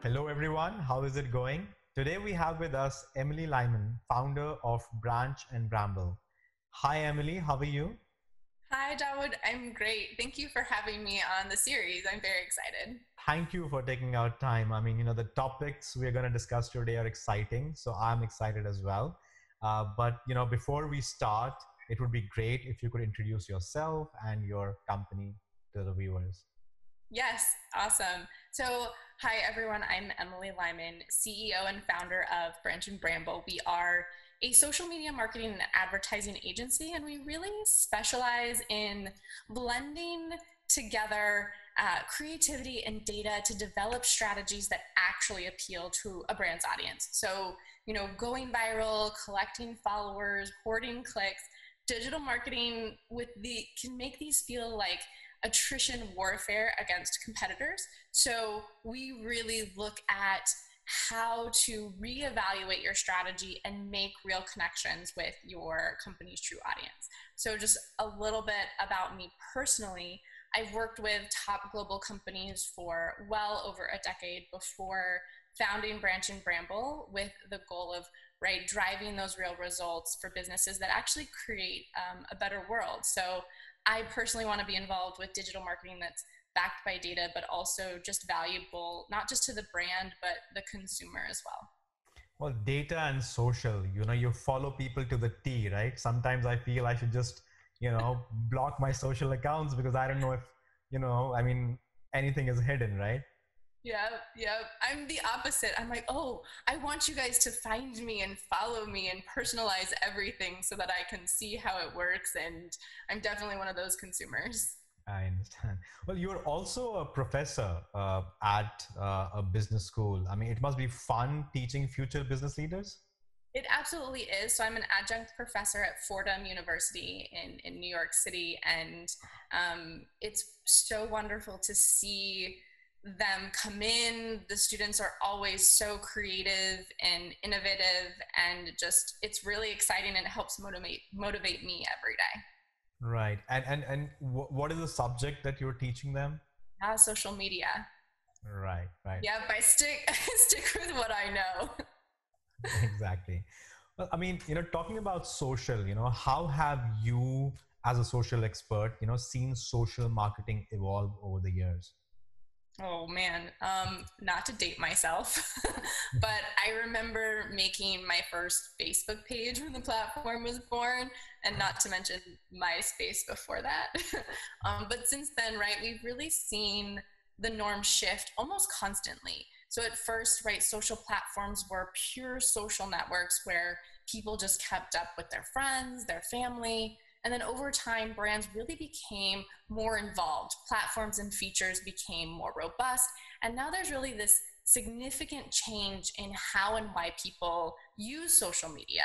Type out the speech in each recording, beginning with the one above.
Hello everyone, how is it going? Today we have with us Emily Lyman, founder of Branch and Bramble. Hi Emily, how are you? Hi, Dawood. I'm great. Thank you for having me on the series. I'm very excited. Thank you for taking out time. The topics we're going to discuss today are exciting, so I'm excited as well. But before we start, it would be great if you could introduce yourself and your company to the viewers. Yes, awesome. So, hi everyone. I'm Emily Lyman, CEO and founder of Branch and Bramble. We are a social media marketing and advertising agency, and we really specialize in blending together creativity and data to develop strategies that actually appeal to a brand's audience. So, going viral, collecting followers, hoarding clicks, digital marketing can make these feel like attrition warfare against competitors. So we really look at how to reevaluate your strategy and make real connections with your company's true audience. So just a little bit about me personally. I've worked with top global companies for well over a decade before founding Branch and Bramble with the goal of driving those real results for businesses that actually create a better world. So I personally want to be involved with digital marketing that's backed by data, but also just valuable, not just to the brand, but the consumer as well. Well, data and social, you follow people to the T, right? Sometimes I feel I should just, block my social accounts because I don't know if, anything is hidden, right? Yeah, yeah. I'm the opposite. I'm like, oh, I want you guys to find me and follow me and personalize everything so that I can see how it works. And I'm definitely one of those consumers. I understand. Well, you're also a professor at a business school. I mean, it must be fun teaching future business leaders. It absolutely is. So I'm an adjunct professor at Fordham University in New York City, and it's so wonderful to see them come in. The students are always so creative and innovative, and just it's really exciting and it helps motivate me every day. Right. And what is the subject that you're teaching them? Social media. Right, right. Yep, I stick I stick with what I know. Exactly. Well, talking about social, how have you, as a social expert, seen social marketing evolve over the years? Oh man, not to date myself, but I remember making my first Facebook page when the platform was born, and not to mention MySpace before that. But since then, we've really seen the norm shift almost constantly. So at first, social platforms were pure social networks where people just kept up with their friends, their family, and then over time, brands really became more involved. Platforms and features became more robust. And now there's really this significant change in how and why people use social media,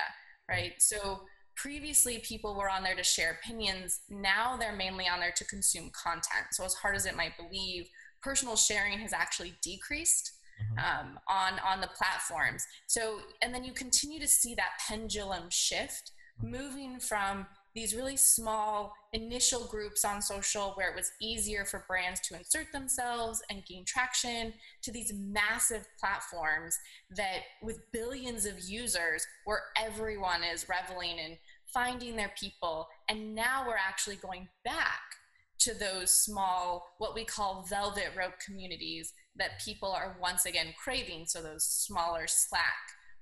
right? So previously, people were on there to share opinions. Now they're mainly on there to consume content. So, as hard as it might believe, personal sharing has actually decreased. Mhm. On the platforms. So, and then you continue to see that pendulum shift, moving from these really small initial groups on social where it was easier for brands to insert themselves and gain traction to these massive platforms that with billions of users where everyone is reveling and finding their people. And now we're actually going back to those small, what we call velvet rope communities that people are once again craving. So those smaller Slack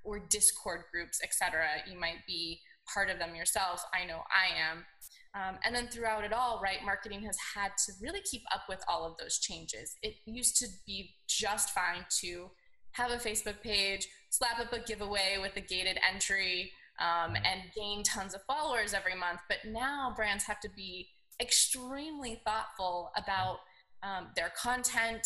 or Discord groups, etc. You might be part of them yourself. I know I am. And then throughout it all, marketing has had to really keep up with all of those changes. It used to be just fine to have a Facebook page, slap up a giveaway with a gated entry, and gain tons of followers every month. But now brands have to be extremely thoughtful about their content,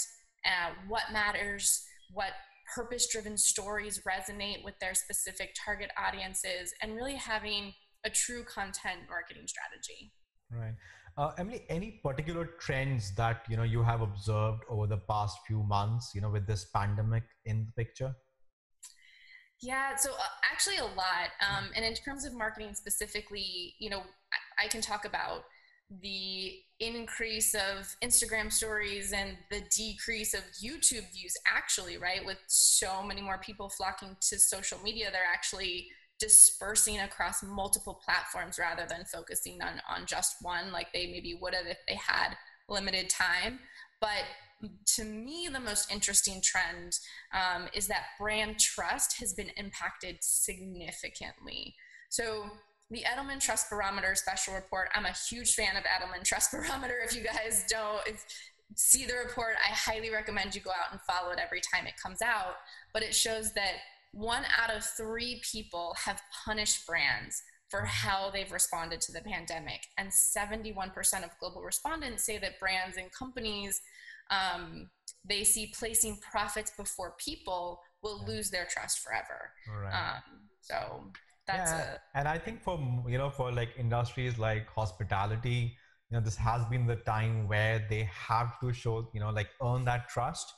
what matters, what purpose driven stories resonate with their specific target audiences, and really having a true content marketing strategy. Right. Emily, any particular trends that you have observed over the past few months, with this pandemic in the picture? Yeah, so actually a lot. And in terms of marketing specifically, I can talk about the increase of Instagram stories and the decrease of YouTube views, actually, right? With so many more people flocking to social media, they're actually dispersing across multiple platforms rather than focusing on just one, like they maybe would have if they had limited time. But to me, the most interesting trend is that brand trust has been impacted significantly. So the Edelman Trust Barometer special report, I'm a huge fan of Edelman Trust Barometer. If you guys don't see the report, I highly recommend you go out and follow it every time it comes out. But it shows that 1 out of 3 people have punished brands for how they've responded to the pandemic. And 71% of global respondents say that brands and companies they see placing profits before people will lose their trust forever. Right. So that's Yeah, and I think for for like industries like hospitality, this has been the time where they have to show, like earn that trust,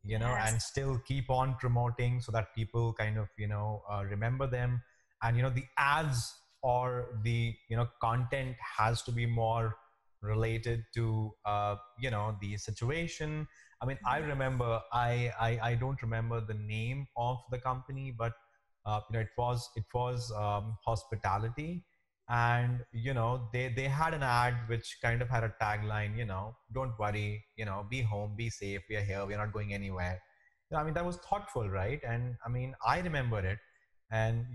yes, and still keep on promoting so that people kind of, remember them. And, the ads or the, content has to be more related to, the situation. I mean, I remember, I don't remember the name of the company, but, it was hospitality. And, they had an ad which kind of had a tagline, don't worry, be home, be safe, we are here, we're not going anywhere. I mean, that was thoughtful, right? And I mean, I remember it. And,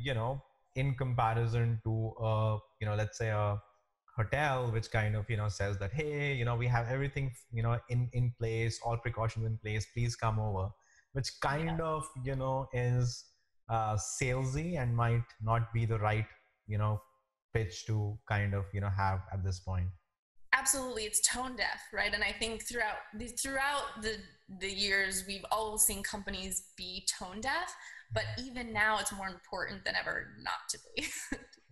in comparison to, let's say a hotel, which kind of, says that, hey, we have everything, in place, all precautions in place, please come over, which yeah. kind of, is salesy and might not be the right, pitch to kind of, have at this point. Absolutely, it's tone deaf, right? And I think throughout the years, we've all seen companies be tone deaf, but even now, it's more important than ever not to be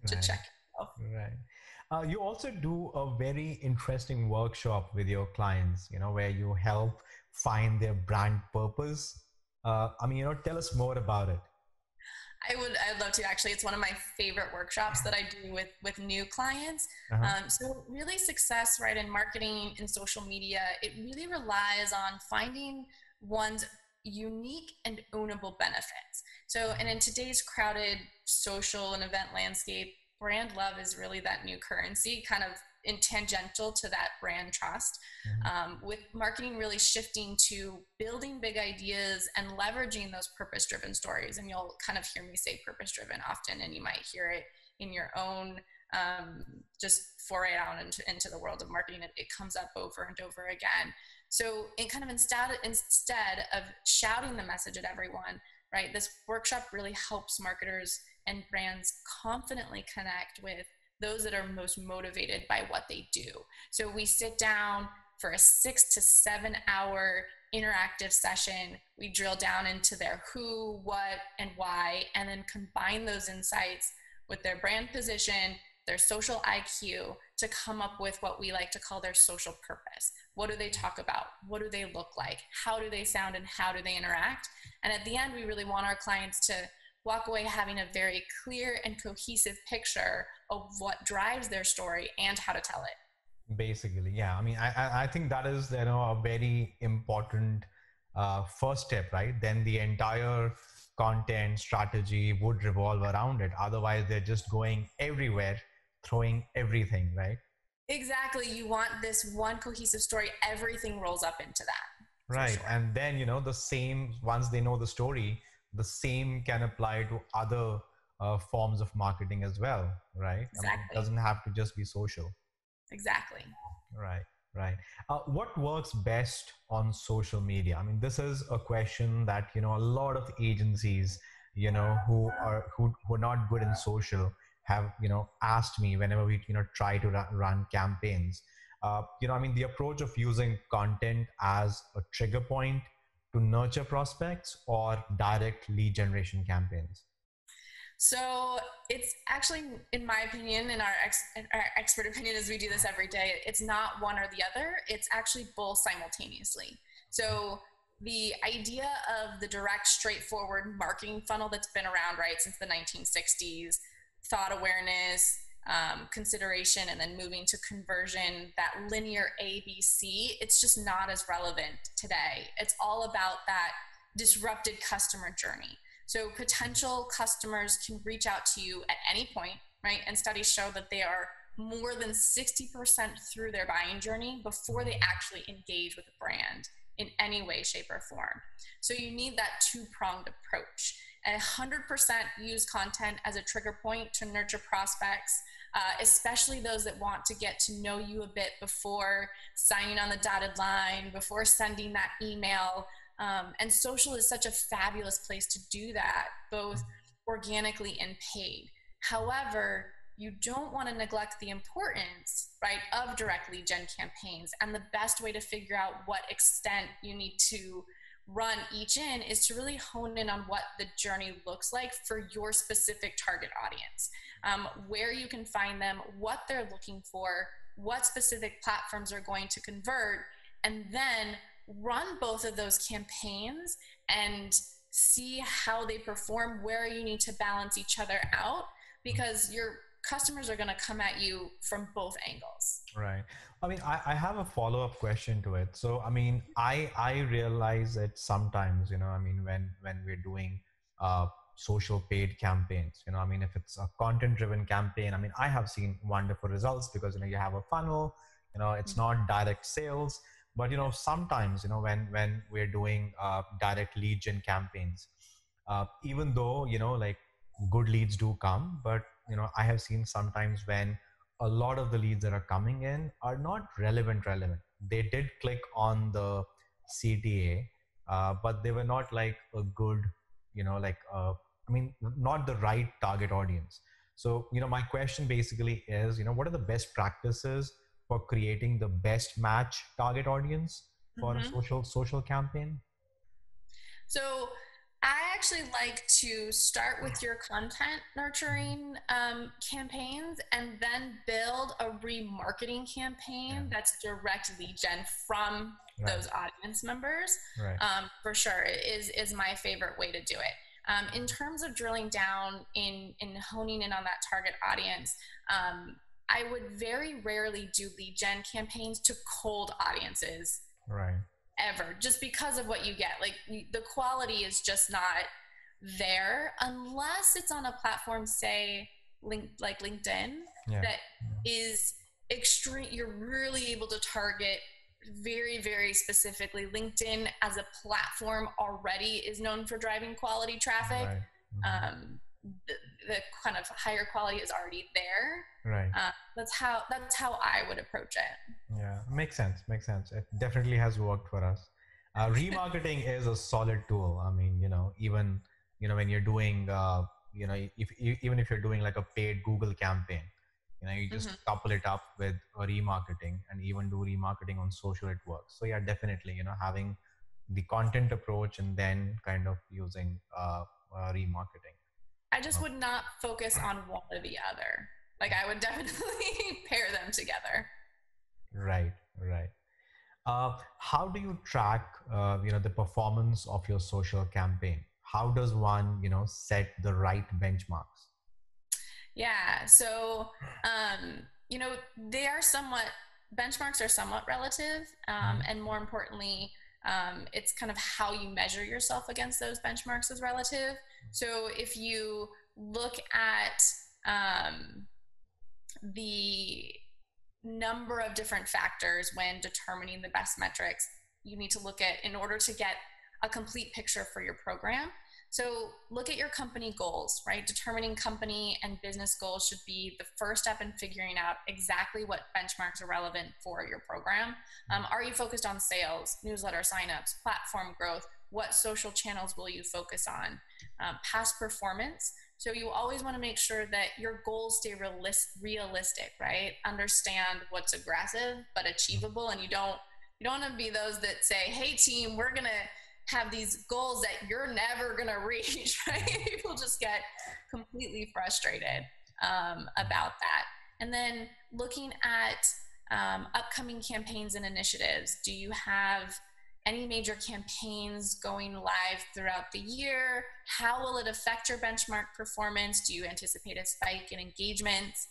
to Right. check yourself. Right. You also do a very interesting workshop with your clients, where you help find their brand purpose. I mean, tell us more about it. I'd love to actually. It's one of my favorite workshops that I do with new clients. Uh-huh. So really success, right, in marketing and social media, it really relies on finding one's unique and ownable benefits. So, and in today's crowded social and event landscape, brand love is really that new currency, kind of in tangential to that brand trust, Mhm. with marketing really shifting to building big ideas and leveraging those purpose driven stories. And you'll kind of hear me say purpose driven often, and you might hear it in your own just foray out into the world of marketing. It comes up over and over again. So it kind of instead of shouting the message at everyone, right, this workshop really helps marketers and brands confidently connect with those that are most motivated by what they do. So we sit down for a 6 to 7 hour interactive session. We drill down into their who, what, and why, and then combine those insights with their brand position, their social IQ, to come up with what we like to call their social purpose. What do they talk about? What do they look like? How do they sound and how do they interact? And at the end, we really want our clients to walk away having a very clear and cohesive picture of what drives their story and how to tell it. Basically, yeah. I mean, I think that is, a very important first step, right? Then the entire content strategy would revolve around it. Otherwise, they're just going everywhere, throwing everything, right? Exactly. You want this one cohesive story, everything rolls up into that for Right. sure. And then, the same, once they know the story, the same can apply to other forms of marketing as well, right? I mean, it Exactly. doesn't have to just be social. Exactly. Right, right. What works best on social media? I mean, this is a question that, a lot of agencies, who are not good in social have, asked me whenever we, try to run campaigns. I mean, the approach of using content as a trigger point to nurture prospects or direct lead generation campaigns. So it's actually, in my opinion, in our expert opinion, as we do this every day, it's not one or the other. It's actually both simultaneously. So the idea of the direct, straightforward marketing funnel that's been around, right, since the 1960s, thought awareness, consideration and then moving to conversion, that linear ABC, it's just not as relevant today. It's all about that disrupted customer journey. So potential customers can reach out to you at any point, right? And studies show that they are more than 60% through their buying journey before they actually engage with a brand in any way, shape, or form. So you need that two-pronged approach. 100% use content as a trigger point to nurture prospects, especially those that want to get to know you a bit before signing on the dotted line, before sending that email. And social is such a fabulous place to do that, both organically and paid. However, you don't want to neglect the importance, right, of direct lead gen campaigns. And the best way to figure out what extent you need to run each in is to really hone in on what the journey looks like for your specific target audience, where you can find them, what they're looking for, what specific platforms are going to convert, and then run both of those campaigns and see how they perform, where you need to balance each other out, because your customers are going to come at you from both angles. Right. I mean, I have a follow-up question to it. So, I mean, I realize it sometimes, I mean, when we're doing social paid campaigns, I mean, if it's a content-driven campaign, I mean, I have seen wonderful results because, you have a funnel, it's not direct sales, but, sometimes, when we're doing direct lead gen campaigns, even though, like good leads do come, but, I have seen sometimes when a lot of the leads that are coming in are not relevant. They did click on the CTA, but they were not like a good, I mean, not the right target audience. So, my question basically is, what are the best practices for creating the best match target audience for a social campaign? So I actually like to start with your content nurturing campaigns and then build a remarketing campaign that's direct lead gen from those audience members. For sure, is my favorite way to do it. In terms of drilling down in honing in on that target audience, I would very rarely do lead gen campaigns to cold audiences. Ever, just because of what you get. Like the quality is just not there unless it's on a platform, say like LinkedIn, that is extreme. You're really able to target very, very specifically. LinkedIn as a platform already is known for driving quality traffic. The kind of higher quality is already there. That's how I would approach it. Yeah, makes sense. It definitely has worked for us. Remarketing is a solid tool. I mean, even when you're doing even if you're doing like a paid Google campaign, you just couple it up with a remarketing and even do remarketing on social, it works. So yeah, definitely, having the content approach and then kind of using remarketing. I just would not focus on one or the other. Like I would definitely pair them together. Right. How do you track, the performance of your social campaign? How does one, set the right benchmarks? Yeah. So, benchmarks are somewhat relative. And more importantly, it's kind of how you measure yourself against those benchmarks is relative. So if you look at the number of different factors when determining the best metrics, you need to look at in order to get a complete picture for your program. So look at your company goals, right? Determining company and business goals should be the first step in figuring out exactly what benchmarks are relevant for your program. Are you focused on sales, newsletter signups, platform growth? What social channels will you focus on? Past performance. So you always want to make sure that your goals stay realistic, right? Understand what's aggressive but achievable, and you don't want to be those that say, "Hey team, we're gonna have these goals that you're never gonna reach," right? People just get completely frustrated about that. And then looking at upcoming campaigns and initiatives. Do you have any major campaigns going live throughout the year? How will it affect your benchmark performance? Do you anticipate a spike in engagements?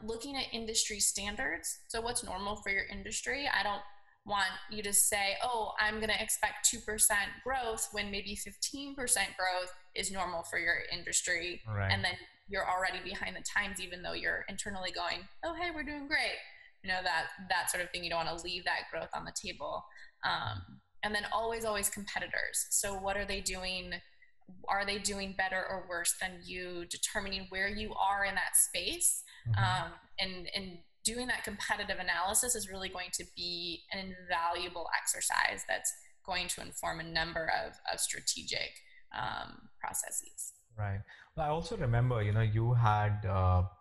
looking at industry standards. So what's normal for your industry? I don't want you to say, oh, I'm going to expect 2% growth when maybe 15% growth is normal for your industry. Right. And then you're already behind the times, even though you're internally going, oh, hey, we're doing great. That sort of thing. You don't want to leave that growth on the table. And then always competitors. So what are they doing? Are they doing better or worse than you? Determining where you are in that space. And doing that competitive analysis is really going to be an invaluable exercise that's going to inform a number of strategic processes. Right. Well, I also remember, you had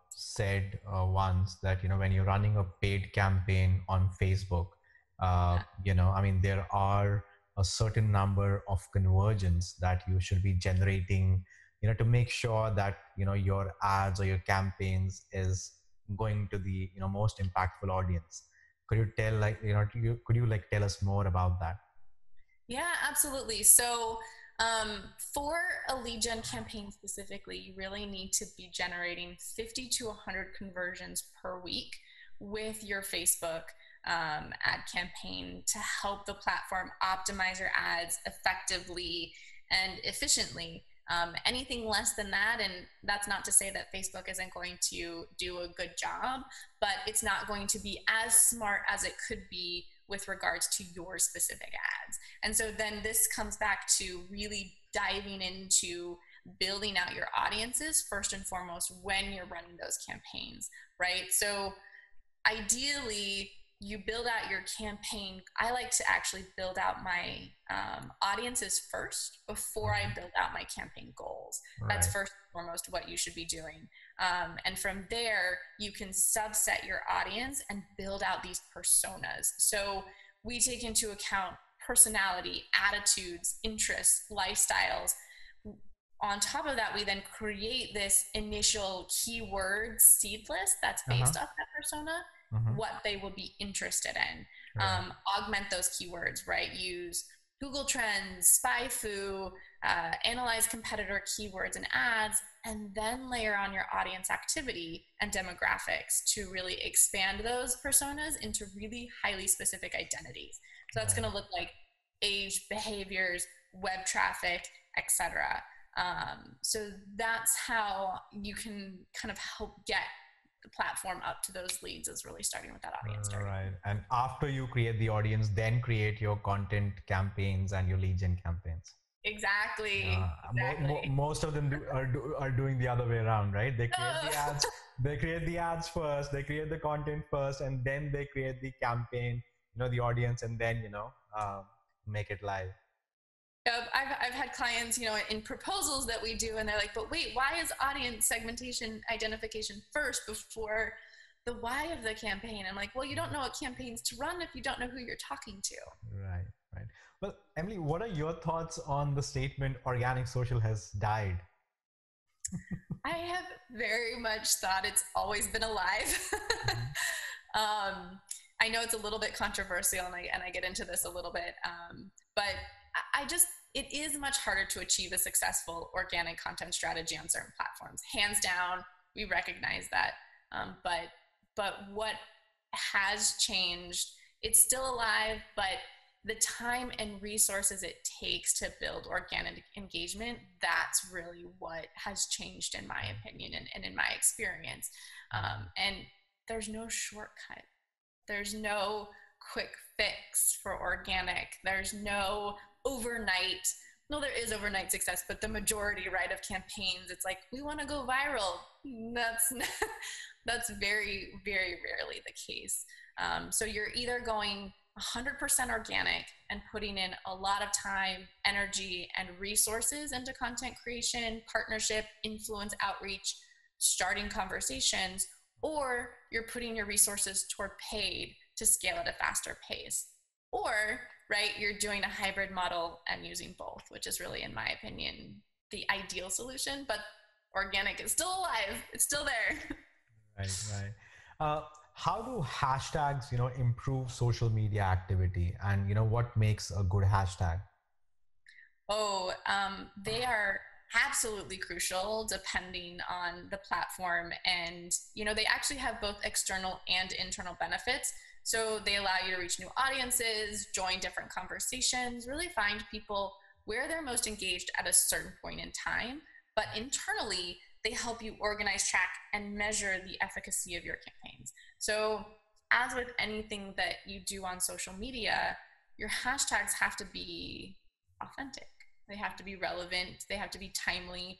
said once that, when you're running a paid campaign on Facebook, there are a certain number of conversions that you should be generating, to make sure that, your ads or your campaigns is going to the, most impactful audience. Could you tell, could you tell us more about that? Yeah, absolutely. So for a lead gen campaign specifically, you really need to be generating 50 to 100 conversions per week with your Facebook ad campaign to help the platform optimize your ads effectively and efficiently. Anything less than that, and that's not to say that Facebook isn't going to do a good job, but it's not going to be as smart as it could be with regards to your specific ads. And so then this comes back to really diving into building out your audiences first and foremost when you're running those campaigns, right? So ideally, you build out your campaign. I like to actually build out my audiences first before I build out my campaign goals. Right. That's first and foremost what you should be doing. And from there, you can subset your audience and build out these personas. So we take into account personality, attitudes, interests, lifestyles. On top of that, we then create this initial keyword seed list that's based off that persona. What they will be interested in. Augment those keywords, right? Use Google Trends, SpyFu, analyze competitor keywords and ads, and then layer on your audience activity and demographics to really expand those personas into really highly specific identities. So that's going to look like age, behaviors, web traffic, etc. So that's how you can kind of help get the platform up to those leads, is really starting with that audience targeting. Right. And after you create the audience, then create your content campaigns and your lead gen campaigns. Exactly. Most of them are doing the other way around, right? They create the ads. They create the ads first. They create the content first, and then they create the campaign, the audience, and then make it live. I've had clients, in proposals that we do, and they're like, but wait, why is audience segmentation identification first before the why of the campaign? I'm like, well, you don't know what campaigns to run if you don't know who you're talking to. Right. Well, Emily, what are your thoughts on the statement organic social has died? I have very much thought it's always been alive. I know it's a little bit controversial, and I get into this a little bit, but it is much harder to achieve a successful organic content strategy on certain platforms. Hands down, we recognize that. But what has changed, it's still alive, but the time and resources it takes to build organic engagement, that's really what has changed in my opinion and in my experience. And there's no shortcut. There's no quick fix for organic. There's no overnight. No, there is overnight success, but the majority, right, of campaigns, it's like, we want to go viral. That's very, very rarely the case. So you're either going 100% organic and putting in a lot of time, energy, and resources into content creation, partnership, influence, outreach, starting conversations, or you're putting your resources toward paid to scale at a faster pace. Or, right, you're doing a hybrid model and using both, which is really, in my opinion, the ideal solution. But organic is still alive. It's still there. Right. How do hashtags, improve social media activity? And, what makes a good hashtag? They are absolutely crucial depending on the platform. And, they actually have both external and internal benefits. So they allow you to reach new audiences, join different conversations, really find people where they're most engaged at a certain point in time. But internally, they help you organize, track, and measure the efficacy of your campaigns. So as with anything that you do on social media, your hashtags have to be authentic. They have to be relevant. They have to be timely.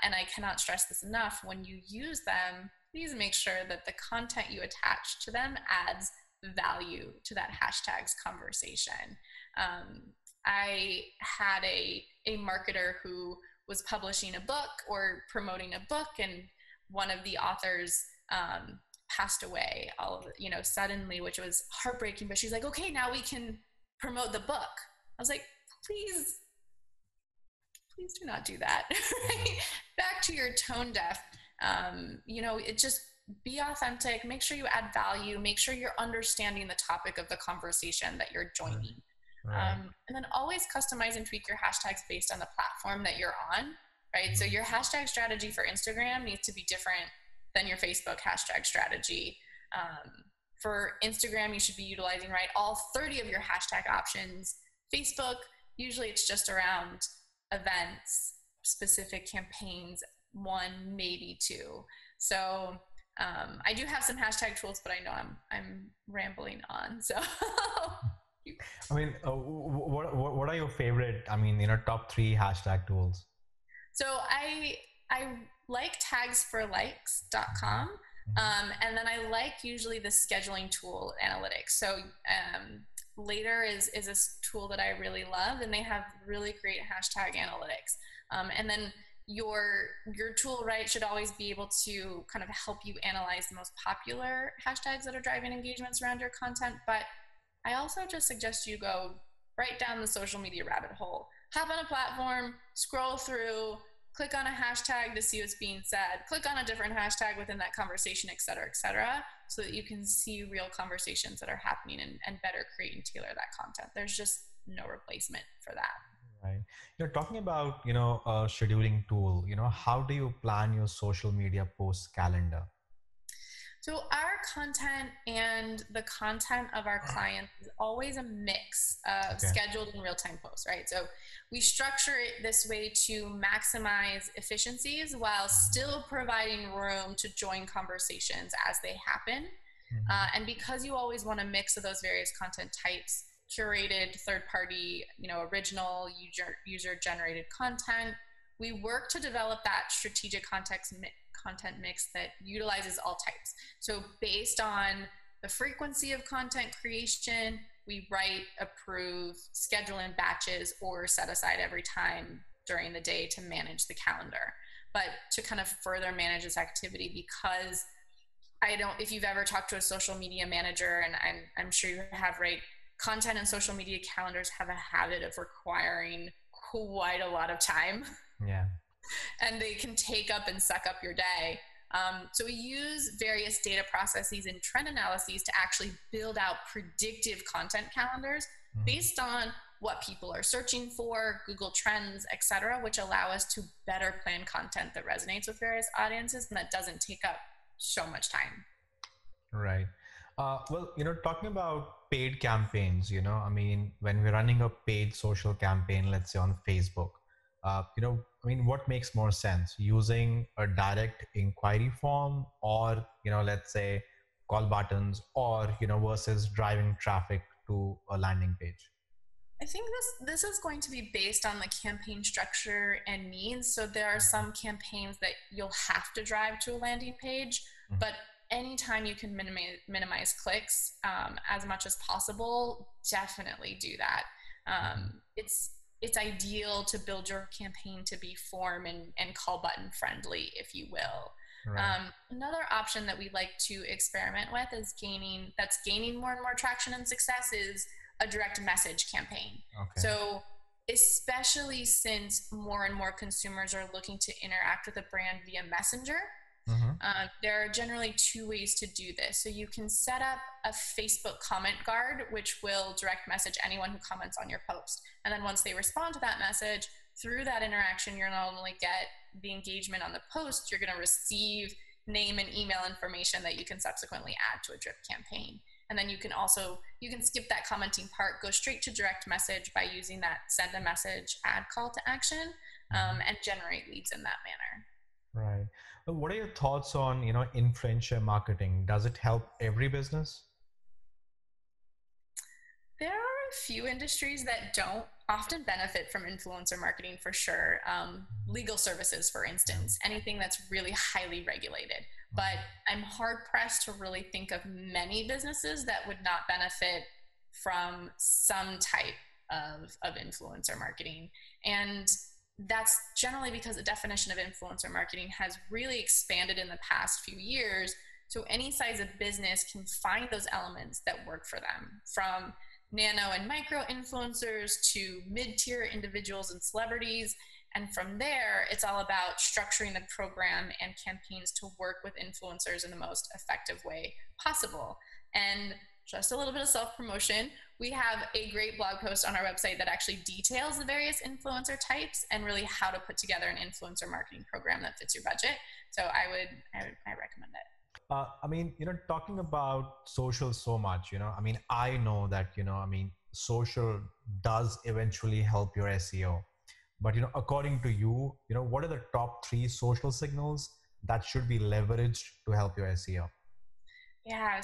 And I cannot stress this enough. When you use them, please make sure that the content you attach to them adds value to that hashtag's conversation. I had a marketer who was publishing a book or promoting a book, and one of the authors passed away suddenly, which was heartbreaking. But she's like, okay, now we can promote the book. I was like, please do not do that. Right? Back to your tone deaf. It just be authentic, make sure you add value, make sure you're understanding the topic of the conversation that you're joining. Right. And then always customize and tweak your hashtags based on the platform that you're on, right? Mm-hmm. So your hashtag strategy for Instagram needs to be different than your Facebook hashtag strategy. For Instagram, you should be utilizing, right, all 30 of your hashtag options. Facebook, usually it's just around events, specific campaigns, 1, maybe 2. So I do have some hashtag tools, but I know I'm rambling on. So, I mean, what are your favorite? I mean, top 3 hashtag tools. So I like tagsforlikes.com, and then I like usually the scheduling tool analytics. So Later is a tool that I really love, and they have really great hashtag analytics. And then your tool, right, should always be able to kind of help you analyze the most popular hashtags that are driving engagements around your content. But I also just suggest you go right down the social media rabbit hole. Hop on a platform, scroll through, click on a hashtag to see what's being said, click on a different hashtag within that conversation, et cetera, so that you can see real conversations that are happening and better create and tailor that content. There's just no replacement for that. Right. You're talking about, a scheduling tool, how do you plan your social media post calendar? So our content and the content of our clients is always a mix of scheduled and real-time posts, right? So we structure it this way to maximize efficiencies while still providing room to join conversations as they happen. Mm-hmm. And because you always want a mix of those various content types, curated, third-party, original, user-generated content, we work to develop that strategic content mix that utilizes all types. So based on the frequency of content creation, we write, approve, schedule in batches, or set aside every time during the day to manage the calendar. But to kind of further manage this activity, because if you've ever talked to a social media manager, and I'm sure you have, right, content and social media calendars have a habit of requiring quite a lot of time. Yeah. And they can take up and suck up your day. So we use various data processes and trend analyses to actually build out predictive content calendars based on what people are searching for, Google Trends, et cetera, which allow us to better plan content that resonates with various audiences and that doesn't take up so much time. Right. Well, talking about paid campaigns, I mean, when we're running a paid social campaign, let's say on Facebook, what makes more sense, using a direct inquiry form or, let's say call buttons, or, versus driving traffic to a landing page? I think this is going to be based on the campaign structure and needs. So there are some campaigns that you'll have to drive to a landing page, but anytime you can minimize clicks as much as possible, definitely do that. It's ideal to build your campaign to be form and call button friendly, if you will. Right. Another option that we like to experiment with is gaining more and more traction and success is a direct message campaign. Okay. So especially since more and more consumers are looking to interact with a brand via Messenger, there are generally 2 ways to do this. So you can set up a Facebook comment guard, which will direct message anyone who comments on your post. And then once they respond to that message, through that interaction, you're not only get the engagement on the post, you're going to receive name and email information that you can subsequently add to a drip campaign. And then you can skip that commenting part, go straight to direct message by using that send a message ad call to action, and generate leads in that manner. Right. What are your thoughts on, influencer marketing? Does it help every business? There are a few industries that don't often benefit from influencer marketing for sure. Legal services, for instance, anything that's really highly regulated. But I'm hard pressed to really think of many businesses that would not benefit from some type of influencer marketing. And that's generally because the definition of influencer marketing has really expanded in the past few years. So any size of business can find those elements that work for them, from nano and micro influencers to mid-tier individuals and celebrities. And from there, it's all about structuring the program and campaigns to work with influencers in the most effective way possible. And just a little bit of self-promotion, we have a great blog post on our website that actually details the various influencer types and really how to put together an influencer marketing program that fits your budget. So I recommend it. Talking about social so much, I know that, social does eventually help your SEO. But, according to you, what are the top 3 social signals that should be leveraged to help your SEO? Yeah,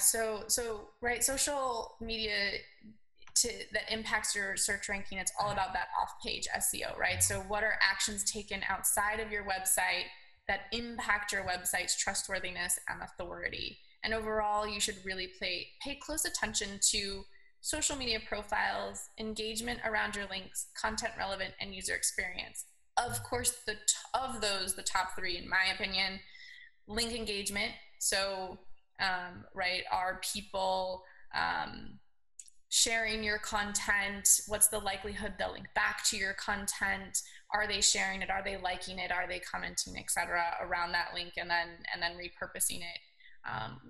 right, social media that impacts your search ranking, it's all about that off-page SEO, right? So what are actions taken outside of your website that impact your website's trustworthiness and authority? And overall, you should really pay close attention to social media profiles, engagement around your links, content relevant, and user experience. Of course, of those, the top 3, in my opinion: link engagement. So, right, are people sharing your content? What's the likelihood they'll link back to your content? Are they sharing it? Are they liking it? Are they commenting, etc., around that link, and then repurposing it?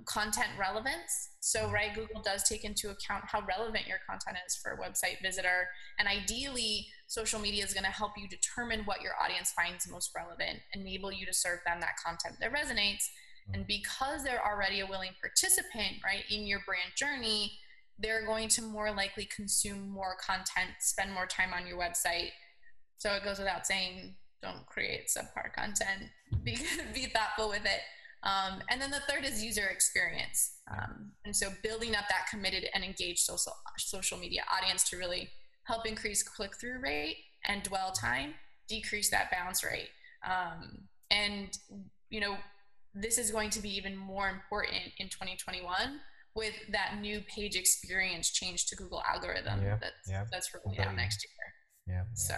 Content relevance. So, right, Google does take into account how relevant your content is for a website visitor, and ideally, social media is going to help you determine what your audience finds most relevant, enable you to serve them that content that resonates. And because they're already a willing participant, right, in your brand journey, they're going to more likely consume more content, spend more time on your website. So it goes without saying, don't create subpar content. Be thoughtful with it. And then the third is user experience. And so building up that committed and engaged social media audience to really help increase click-through rate and dwell time, decrease that bounce rate. And, this is going to be even more important in 2021 with that new page experience change to Google algorithm that's rolling out next year. So,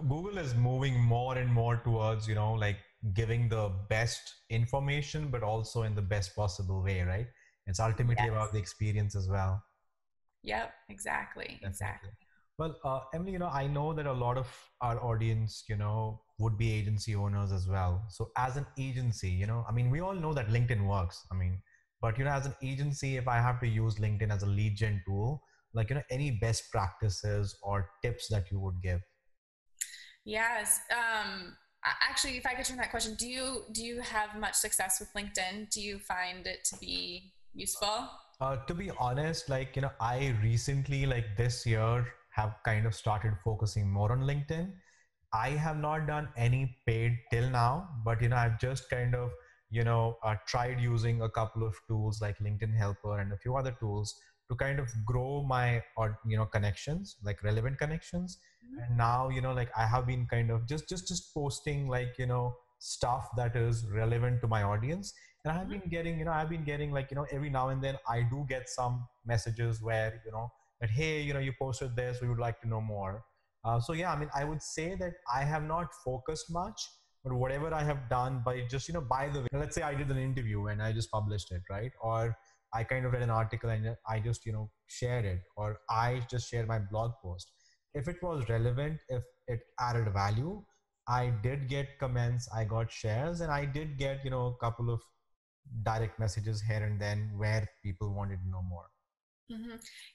Google is moving more and more towards, like giving the best information, but also in the best possible way, right? It's ultimately about the experience as well. Yep, exactly. Well, Emily, I know that a lot of our audience, would be agency owners as well. So as an agency, we all know that LinkedIn works. But, as an agency, if I have to use LinkedIn as a lead gen tool, like, any best practices or tips that you would give? Yes. Actually, if I could turn that question, do you have much success with LinkedIn? Do you find it to be useful? To be honest, I recently, this year, have kind of started focusing more on LinkedIn. I have not done any paid till now, but I've just kind of tried using a couple of tools like LinkedIn Helper and a few other tools to kind of grow my connections, like relevant connections. And now I have been kind of just posting stuff that is relevant to my audience. And I've been getting every now and then I do get some messages where that, hey, you posted this, we would like to know more. So yeah, I would say that I have not focused much, but whatever I have done by just, by the way, let's say I did an interview and I just published it, right? Or I kind of read an article and I just, shared it, or I just shared my blog post. If it was relevant, if it added value, I did get comments, I got shares, and I did get, a couple of direct messages here and then where people wanted to know more.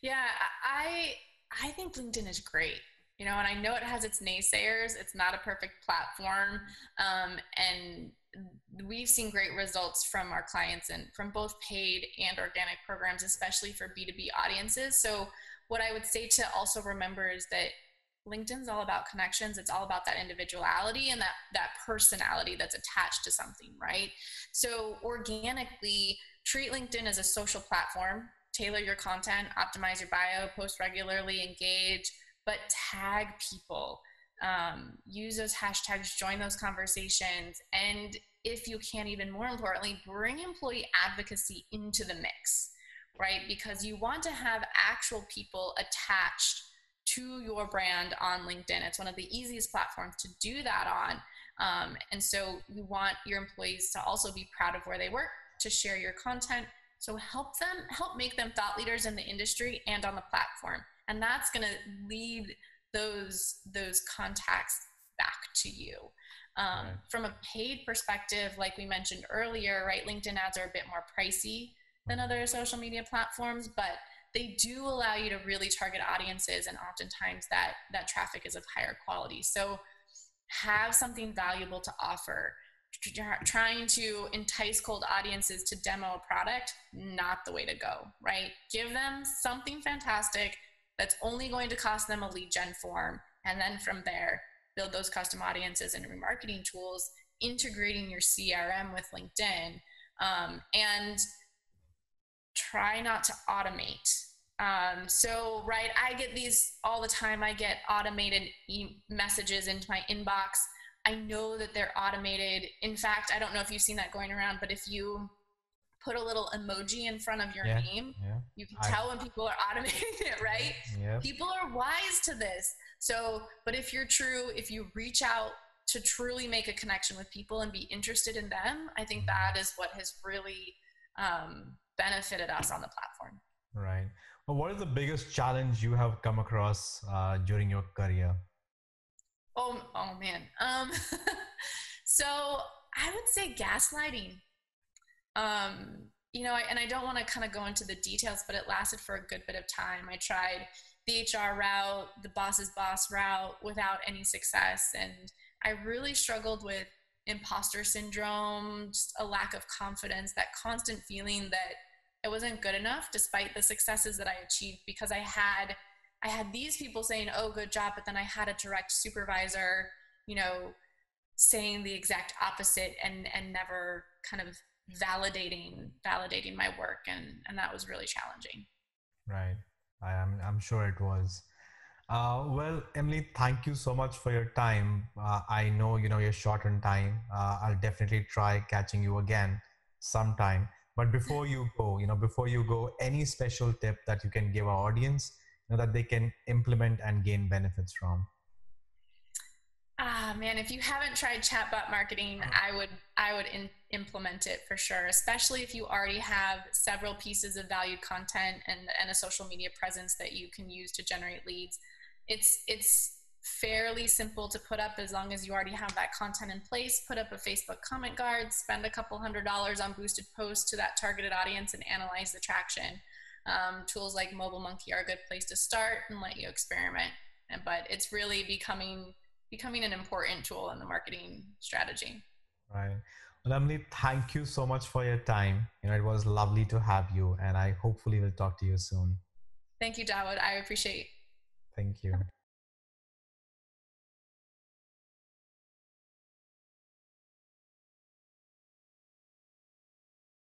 Yeah, I think LinkedIn is great. And I know it has its naysayers. It's not a perfect platform. And we've seen great results from our clients and from both paid and organic programs, especially for B2B audiences. So what I would say to also remember is that LinkedIn's all about connections. It's all about that individuality and that personality that's attached to something, right? So organically treat LinkedIn as a social platform, tailor your content, optimize your bio, post regularly, engage, but tag people, use those hashtags, join those conversations, and if you can, even more importantly, bring employee advocacy into the mix, right? Because you want to have actual people attached to your brand on LinkedIn. It's one of the easiest platforms to do that on. And so you want your employees to also be proud of where they work, to share your content. So help make them thought leaders in the industry and on the platform. And that's going to lead those contacts back to you. Right. From a paid perspective, like we mentioned earlier, right, LinkedIn ads are a bit more pricey than other social media platforms, but they do allow you to really target audiences, and oftentimes that traffic is of higher quality. So have something valuable to offer. Trying to entice cold audiences to demo a product, not the way to go, right? Give them something fantastic that's only going to cost them a lead gen form, and then from there, build those custom audiences and remarketing tools, integrating your CRM with LinkedIn, and try not to automate. So, right, I get these all the time. I get automated messages into my inbox. I know that they're automated. In fact, I don't know if you've seen that going around, but if you put a little emoji in front of your name, you can tell when people are automating it, right? Yeah. People are wise to this. So, but if you reach out to truly make a connection with people and be interested in them, I think that is what has really benefited us on the platform. Right. Well, what is the biggest challenge you have come across during your career? Oh man. So I would say gaslighting. And I don't want to kind of go into the details, but it lasted for a good bit of time. I tried the HR route, the boss's boss route without any success. And I really struggled with imposter syndrome, just a lack of confidence, that constant feeling that it wasn't good enough despite the successes that I achieved, because I had these people saying, oh, good job. But then I had a direct supervisor, saying the exact opposite and never kind of validating my work. And that was really challenging. Right. I'm sure it was. Well, Emily, thank you so much for your time. I know, you're short on time. I'll definitely try catching you again sometime. But before you go, any special tip that you can give our audience, that they can implement and gain benefits from? Man, if you haven't tried chatbot marketing, I would implement it for sure, especially if you already have several pieces of valued content and a social media presence that you can use to generate leads. It's fairly simple to put up as long as you already have that content in place. Put up a Facebook comment guard, spend a couple $100s on boosted posts to that targeted audience, and analyze the traction. Tools like Mobile Monkey are a good place to start and let you experiment. But it's really becoming an important tool in the marketing strategy. Right. Well, Emily, thank you so much for your time. It was lovely to have you, and I hopefully will talk to you soon. Thank you, Dawood. I appreciate it. Thank you.